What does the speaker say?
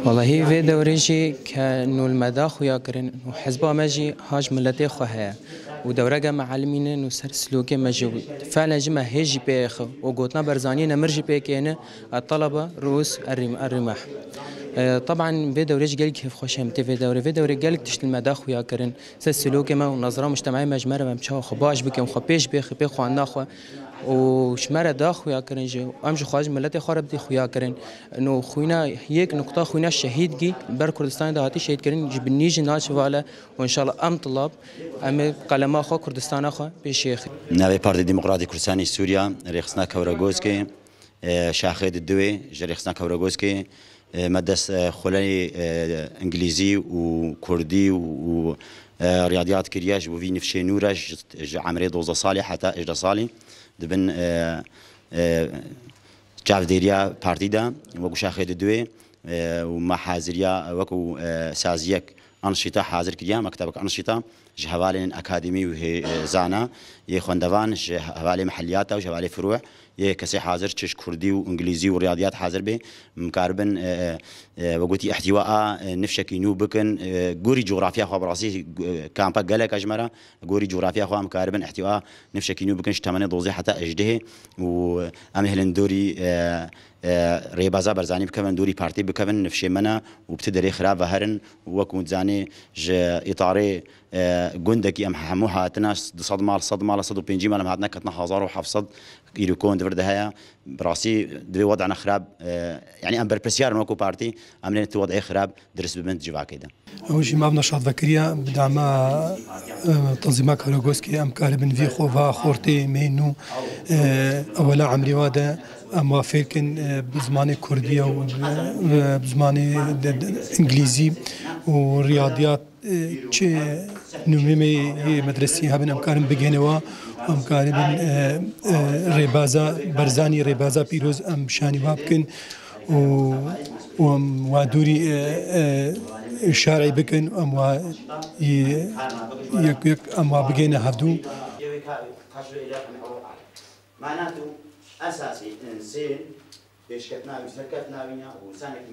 والله في دوريجي كانوا المداخ ويا كرن وحزبها ماجي هاج ملتي خوها ودورجة معلمين إنه سر سلوكي مجهول فعلا جمع هيجي بيخ وقوتنا برزاني نمرجي بيكينا الطلبة روس الرماح طبعا في دوريج قال كيف خوش هم في دوري قال تشت المداخ ويا كرن سر سلوكي ما ونظرة مجتمعية مجمرة ممشاه خباش بكم خبيش بيخ وعنا خو وشمرة داخ ويا كرن جو أمش خواج ملتي خرب دي خويا كرن إنه خوينا هيك نقطة خوينا الشهيد جي بر كردستان ده هاتي شهيد كرن جبنيج ناش والا وإن شاء الله أم طلاب أم قلما خو كردستان خو بشيخ. نبي بارتي ديمقراطي كردستاني سوريا رئيسنا كوراغوسكي شاخد الدوي رئيسنا كوراغوسكي مدرس خلاني إنجليزي وكردي ورياضيات كرياج وفي نفشي نورج عمري 12 صالي حتى 11 صالي دبن جاف ديريا بارتي دا وكو شاخد الدوي وما حازريا وكو سازيك أنشطة حاضر كريا مكتبك أنشطة جهوالين أكاديمي وهي زانا يخوندوان جهوالي محليات أو جهوالي فروع يكسي حاضر تش كردي وإنجليزي ورياضيات حاضر به مكاربن وقوتي احتواء نفشكي نو بكن جوري جغرافيا خو براسي كامبا قالك أجمرة جوري جغرافيا خو مكاربن احتواء نفشكي نو بكن شتمني دوزي حتى أجده وأمهلن دوري ريبازا برزاني بكمن دوري بارتي بكمن نفشي منا وبتدري خراب هرن وكون زاني ج إطاري جندكي أم حموها تناس صدمة صدو بينجي مالهم هادنا كتنا حزار وحفصد يكون دفرد هيا براسي دوي وضعنا خراب يعني أم بربسيار نوكو بارتي أملين توضع خراب درس ببنت جوا كده. أول شيء ما بنشاط ذكريا بدعم تنظيمات كاروغوسكي أم كاربن في خوفا خورتي مينو أولا عمري وادا أما فيركن بزماني كردية وبزماني إنجليزي ورياضيات چه نمومي مدرسي هبن أمكارن بجنوا أمكارن ريبازا برزاني ريبازا بيروز أم شاني وابكن ودوري شارعي بكن أم بجينا هدو معناته أساسي إنسان بيشكتنا وسكتنا وسانك